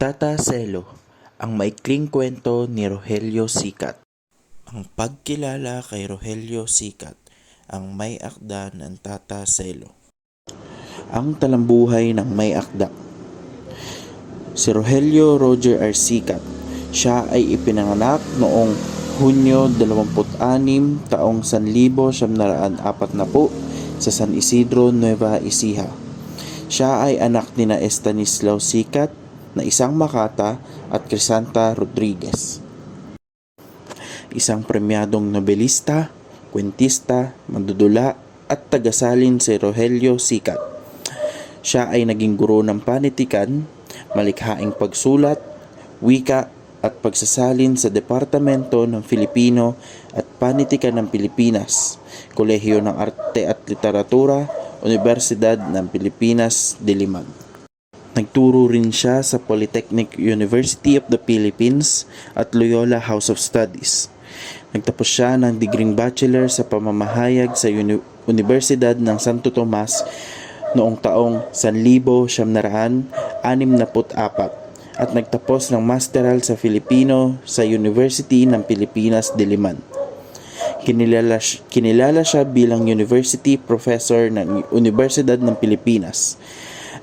Tata Selo, ang maikling kwento ni Rogelio Sikat. Ang pagkilala kay Rogelio Sikat, ang may akda ng Tata Selo. Ang talambuhay ng may akda. Si Rogelio Roger R. Sikat, siya ay ipinanganak noong Hunyo 26, taong 1940 sa San Isidro, Nueva Ecija. Siya ay anak ni Estanislao Sikat na isang Makata at Crisanta Rodriguez. Isang premyadong nobelista, kwentista, mandudula at tagasalin si Rogelio Sikat. Siya ay naging guro ng panitikan, malikhaing pagsulat, wika at pagsasalin sa Departamento ng Filipino at Panitikan ng Pilipinas, Kolehiyo ng Arte at Literatura, Universidad ng Pilipinas, Diliman. Nagturo rin siya sa Polytechnic University of the Philippines at Loyola House of Studies. Nagtapos siya ng degreeng bachelor sa pamamahayag sa Universidad ng Santo Tomas noong taong 1964 at nagtapos ng masteral sa Filipino sa University ng Pilipinas, Diliman. Kinilala siya bilang University Professor ng Universidad ng Pilipinas,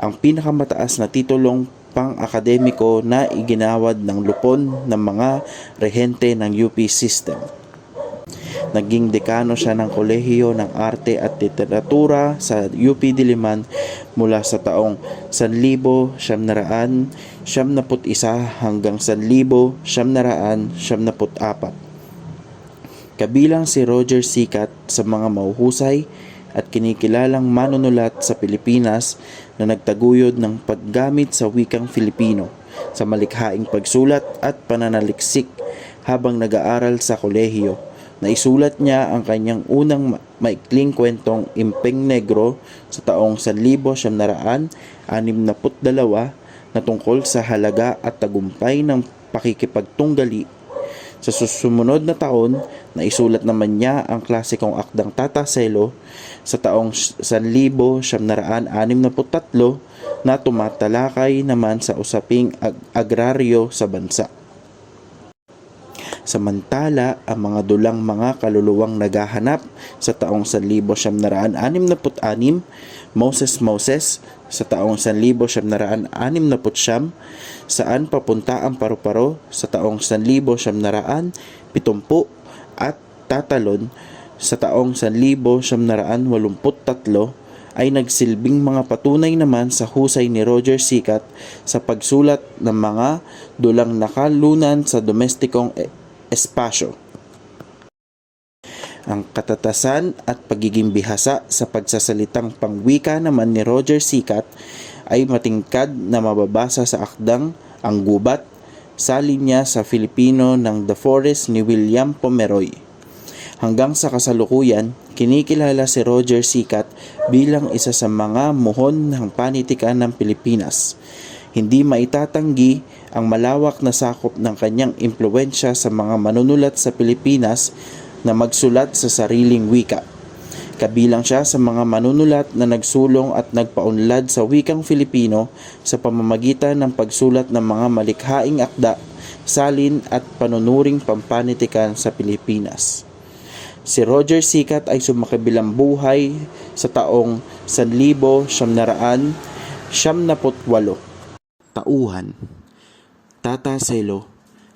ang pinakamataas na titulong pang-akademiko na iginawad ng lupon ng mga rehente ng UP system. Naging dekano siya ng Kolehiyo ng Arte at Literatura sa UP Diliman mula sa taong 1971 hanggang 1974. Kabilang si Roger Sikat sa mga mahuhusay at kinikilalang manunulat sa Pilipinas na nagtaguyod ng paggamit sa wikang Filipino sa malikhaing pagsulat at pananaliksik habang nag-aaral sa kolehiyo. Naisulat niya ang kanyang unang maikling kwentong Impeng Negro sa taong 1962 na tungkol sa halaga at tagumpay ng pakikipagtunggali. Sa susunod na taon, naisulat naman niya ang klasikong akdang Tata Selo sa taong 1963 na tumatalakay naman sa usaping agraryo sa bansa. Samantala, ang mga dulang mga kaluluwang naghahanap sa taong 1966, Moses sa taong 1969, Saan Papunta ang Paru-Paro sa taong 1970 at Tatalon sa taong 1983 ay nagsilbing mga patunay naman sa husay ni Roger Sikat sa pagsulat ng mga dulang nakalunan sa domestikong espasyo. Ang katatasan at pagiging bihasa sa pagsasalitang pangwika naman ni Roger Sikat ay matingkad na mababasa sa akdang Ang Gubat, salin niya sa Filipino ng The Forest ni William Pomeroy. Hanggang sa kasalukuyan, kinikilala si Roger Sikat bilang isa sa mga muhon ng panitikan ng Pilipinas. Hindi maitatanggi ang malawak na sakop ng kanyang impluwensya sa mga manunulat sa Pilipinas na magsulat sa sariling wika. Kabilang siya sa mga manunulat na nagsulong at nagpaunlad sa wikang Filipino sa pamamagitan ng pagsulat ng mga malikhaing akda, salin at panunuring pampanitikan sa Pilipinas. Si Roger Sikat ay sumakabilang buhay sa taong 1978. Tauhan. Tata Selo,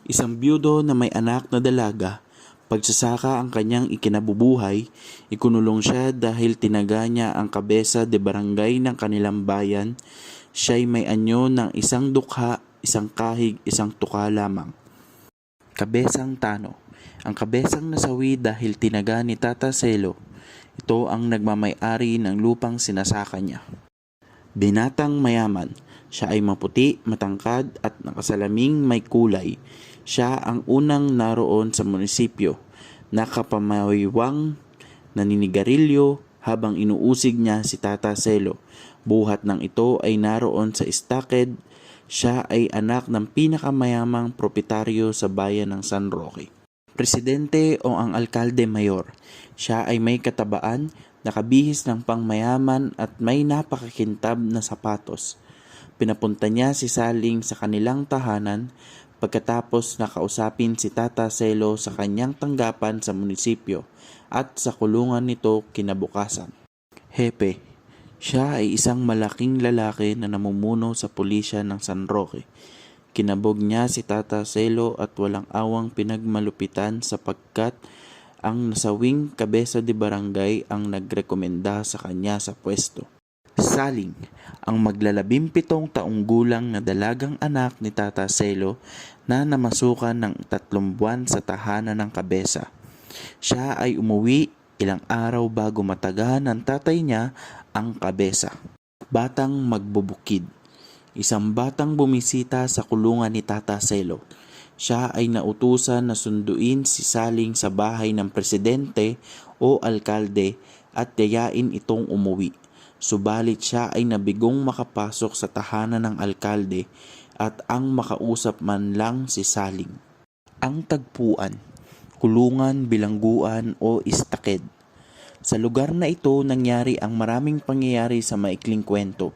isang byudo na may anak na dalaga. Pagsasaka ang kanyang ikinabubuhay, ikunulong siya dahil tinaga niya ang kabesa de barangay ng kanilang bayan. Siya'y may anyo ng isang dukha, isang kahig, isang tuka lamang. Kabesang Tano. Ang kabesang nasawi dahil tinaga ni Tata Selo. Ito ang nagmamay-ari ng lupang sinasaka niya. Binatang mayaman. Siya ay maputi, matangkad at nakasalaming may kulay. Siya ang unang naroon sa munisipyo, nakapamawiwang, naninigarilyo habang inuusig niya si Tata Selo. Buhat ng ito ay naroon sa Istaked. Siya ay anak ng pinakamayamang proprietaryo sa bayan ng San Roque. Presidente o ang alkalde mayor. Siya ay may katabaan, nakabihis ng pangmayaman at may napakakintab na sapatos. Pinapunta niya si Saling sa kanilang tahanan pagkatapos nakausapin si Tata Selo sa kanyang tanggapan sa munisipyo at sa kulungan nito kinabukasan. Hepe, siya ay isang malaking lalaki na namumuno sa pulisya ng San Roque. Kinabog niya si Tata Selo at walang awang pinagmalupitan sapagkat ang nasawing kabesa de barangay ang nagrekomenda sa kanya sa pwesto. Saling, ang maglalabing-pitong taong gulang na dalagang anak ni Tata Selo na namasukan ng 3 buwan sa tahanan ng kabesa. Siya ay umuwi ilang araw bago matagahan ng tatay niya ang kabesa. Batang magbubukid. Isang batang bumisita sa kulungan ni Tata Selo. Siya ay nautusan na sunduin si Saling sa bahay ng presidente o alkalde at yayain itong umuwi. Subalit siya ay nabigong makapasok sa tahanan ng alkalde at ang makausap man lang si Saling. Ang tagpuan, kulungan, bilangguan o istaked. Sa lugar na ito nangyari ang maraming pangyayari sa maikling kwento.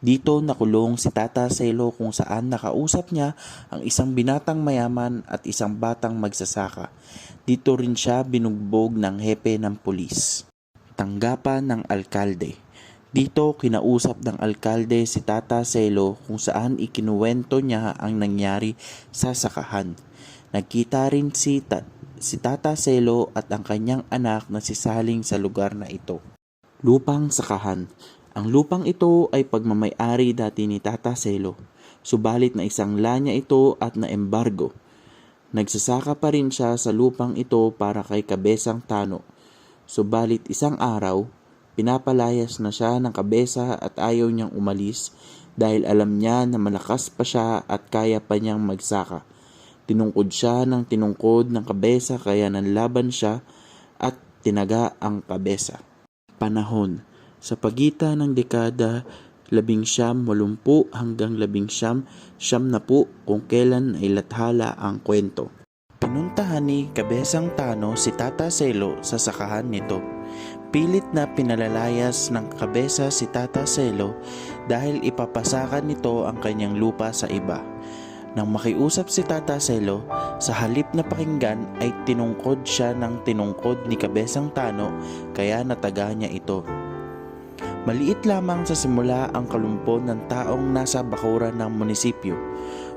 Dito nakulong si Tata Selo kung saan nakausap niya ang isang binatang mayaman at isang batang magsasaka. Dito rin siya binugbog ng hepe ng pulis. Tanggapan ng alkalde. Dito kinausap ng alkalde si Tata Selo kung saan ikinuwento niya ang nangyari sa sakahan. Nagkita rin si Tata Selo at ang kanyang anak na si Saling sa lugar na ito. Lupang sakahan. Ang lupang ito ay pagmamay-ari dati ni Tata Selo, subalit na isang lanya ito at na-embargo. Nagsasaka pa rin siya sa lupang ito para kay Kabesang Tano, subalit isang araw, pinapalayas na siya ng kabesa at ayaw niyang umalis dahil alam niya na malakas pa siya at kaya pa niyang magsaka. Tinungkod siya ng tinungkod ng kabesa kaya nanlaban siya at tinaga ang kabesa. Panahon. Sa pagitan ng dekada 1980 hanggang 1990 kung kailan ay lathala ang kwento. Pinuntahan ni Kabesang Tano si Tata Selo sa sakahan nito. Pilit na pinalalayas ng kabesa si Tata Selo dahil ipapasakan nito ang kanyang lupa sa iba. Nang makiusap si Tata Selo, sa halip na pakinggan ay tinungkod siya ng tinungkod ni Kabesang Tano kaya nataga niya ito. Maliit lamang sa simula ang kalumpon ng taong nasa bakuran ng munisipyo.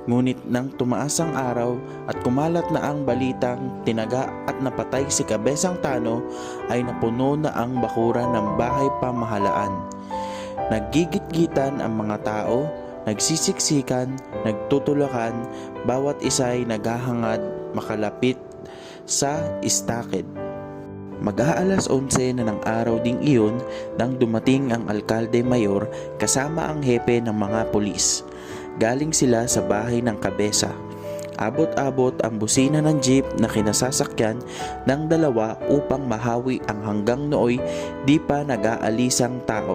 Ngunit nang tumaas ang araw at kumalat na ang balitang tinaga at napatay si Kabesang Tano ay napuno na ang bakuran ng bahay pamahalaan. Naggigit-gitan ang mga tao, nagsisiksikan, nagtutulakan, bawat isa ay naghahangad makalapit sa istaked. Mag-aalas 11 na ng araw ding iyon nang dumating ang alkalde mayor kasama ang hepe ng mga pulis. Galing sila sa bahay ng kabesa. Abot-abot ang busina ng jeep na kinasasakyan ng dalawa upang mahawi ang hanggang nooy di pa nag-aalisang tao.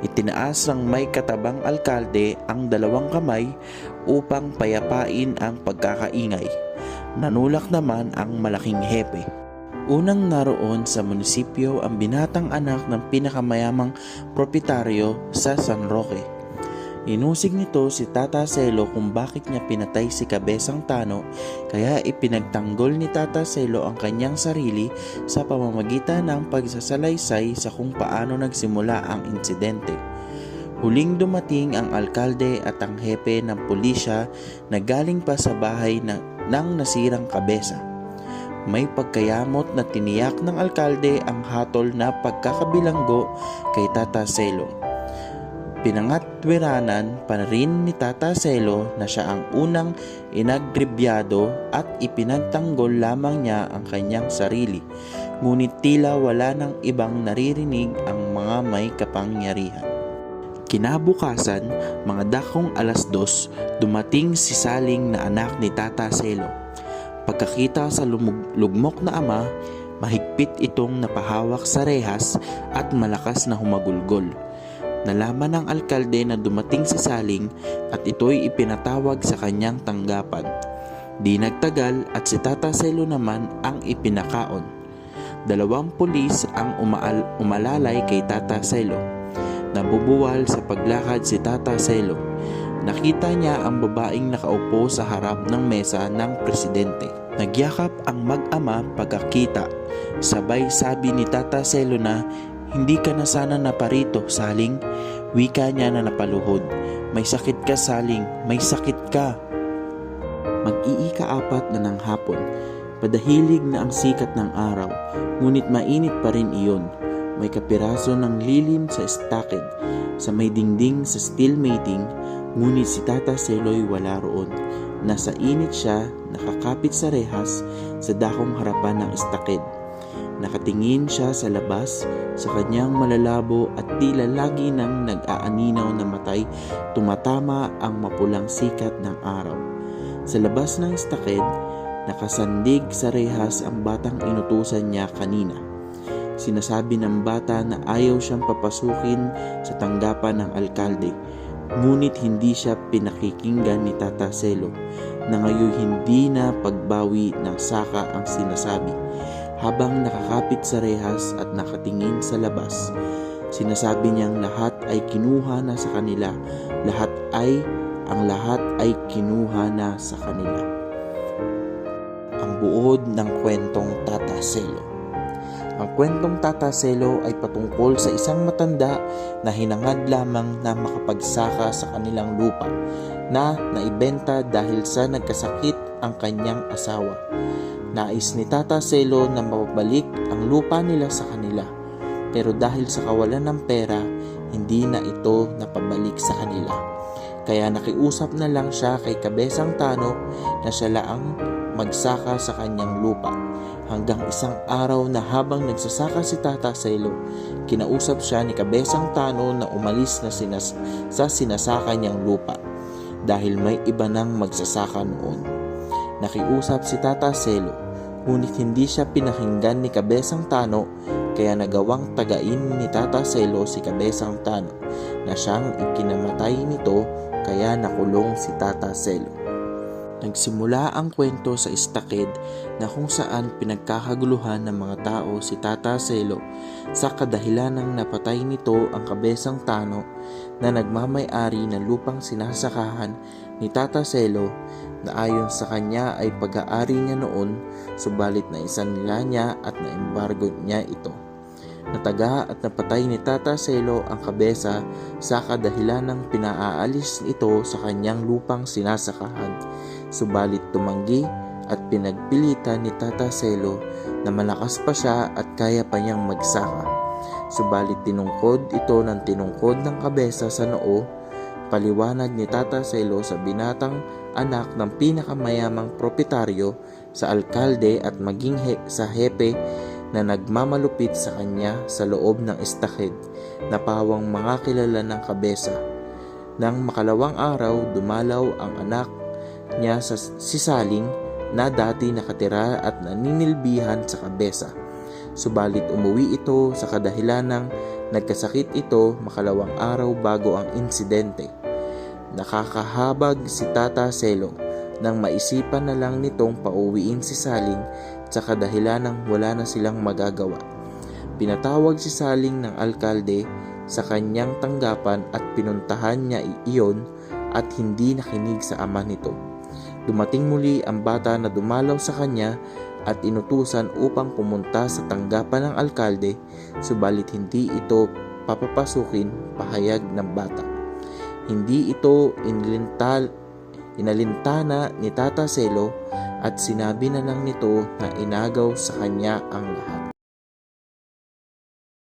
Itinaas ng may katabang alkalde ang 2 kamay upang payapain ang pagkakaingay. Nanulak naman ang malaking hepe. Unang naroon sa munisipyo ang binatang anak ng pinakamayamang proprietaryo sa San Roque. Inusig nito si Tata Selo kung bakit niya pinatay si Kabesang Tano kaya ipinagtanggol ni Tata Selo ang kanyang sarili sa pamamagitan ng pagsasalaysay sa kung paano nagsimula ang insidente. Huling dumating ang alkalde at ang hepe ng pulisya na galing pa sa bahay ng nasirang kabesa. May pagkayamot na tiniyak ng alkalde ang hatol na pagkakabilanggo kay Tata Selo. Pinangatwiranan pa rin ni Tata Selo na siya ang unang inagribyado at ipinagtanggol lamang niya ang kanyang sarili. Ngunit tila wala nang ibang naririnig ang mga may kapangyarihan. Kinabukasan, mga dakong 2:00, dumating si Saling na anak ni Tata Selo. Pagkakita sa lugmok na ama, mahigpit itong napahawak sa rehas at malakas na humagulgol. Nalaman ng alkalde na dumating si Saling at ito'y ipinatawag sa kanyang tanggapan. Di nagtagal at si Tata Selo naman ang ipinakaon. 2 pulis ang umalalay kay Tata Selo. Nabubuwal sa paglakad si Tata Selo. Nakita niya ang babaeng nakaupo sa harap ng mesa ng presidente. Nagyakap ang mag-ama pagkakita. Sabay sabi ni Tata Selo na, "Hindi ka na sana naparito, Saling." Wika niya na napaluhod. "May sakit ka, Saling, may sakit ka." Mag-iika-4 na ng hapon. Padahilig na ang sikat ng araw, ngunit mainit pa rin iyon. May kapiraso ng lilim sa staked, sa may dingding sa steel mating, ngunit si Tata Selo'y wala roon. Nasa init siya, nakakapit sa rehas, sa dakong harapan ng staked. Nakatingin siya sa labas, sa kanyang malalabo at tila lagi nang nag-aaninaw na matay, tumatama ang mapulang sikat ng araw. Sa labas ng staked, nakasandig sa rehas ang batang inutusan niya kanina. Sinasabi ng bata na ayaw siyang papasukin sa tanggapan ng alkalde, ngunit hindi siya pinakikinggan ni Tata Selo, na ngayon hindi na pagbawi ng saka ang sinasabi. Habang nakakapit sa rehas at nakatingin sa labas, sinasabi niyang lahat ay kinuha na sa kanila, ang lahat ay kinuha na sa kanila. Ang buod ng kwentong Tata Selo. Ang kwentong Tata Selo ay patungkol sa isang matanda na hinangad lamang na makapagsaka sa kanilang lupa, na naibenta dahil sa nagkasakit ang kanyang asawa. Nais ni Tata Selo na mapabalik ang lupa nila sa kanila, pero dahil sa kawalan ng pera, hindi na ito napabalik sa kanila. Kaya nakiusap na lang siya kay Kabesang Tano na siya laang magsaka sa kanyang lupa. Hanggang isang araw na habang nagsasaka si Tata Selo, kinausap siya ni Kabesang Tano na umalis na sa sinasaka niyang lupa dahil may iba nang magsasaka noon. Nakiusap si Tata Selo, ngunit hindi siya pinakinggan ni Kabesang Tano, kaya nagawang tagain ni Tata Selo si Kabesang Tano na siyang ikinamatay nito, kaya nakulong si Tata Selo. Nagsimula ang kwento sa staked na kung saan pinagkakaguluhan ng mga tao si Tata Selo sa kadahilanang napatay nito ang Kabesang Tano na nagmamay-ari ng lupang sinasakahan ni Tata Selo, na ayon sa kanya ay pag-aari niya noon, subalit na isanla niya at naembargo niya ito. Nataga at napatay ni Tata Selo ang kabesa sa kadahilanang pinaaalis ito sa kanyang lupang sinasakahan. Subalit tumanggi at pinagpilitan ni Tata Selo na malakas pa siya at kaya pa niyang magsaka. Subalit tinungkod ito ng tinungkod ng kabesa sa noo. Paliwanag ni Tata Selo sa binatang anak ng pinakamayamang proprietaryo, sa alkalde at maging sa hepe na nagmamalupit sa kanya sa loob ng staked, na pawang mga kilala ng kabesa. Nang makalawang araw, dumalaw ang anak niya si Saling, na dati nakatira at naninilbihan sa kabesa. Subalit umuwi ito sa kadahilanang nagkasakit ito makalawang araw bago ang insidente. Nakakahabag si Tata Selo nang maisipan na lang nitong pauwiin si Saling sa kadahilanang wala na silang magagawa. Pinatawag si Saling ng alkalde sa kanyang tanggapan at pinuntahan niya iyon, at hindi nakinig sa ama nito. Dumating muli ang bata na dumalaw sa kanya at inutusan upang pumunta sa tanggapan ng alkalde, subalit hindi ito papapasukin, pahayag ng bata. Hindi ito inalintana ni Tata Selo at sinabi na lang nito na inagaw sa kanya ang lahat.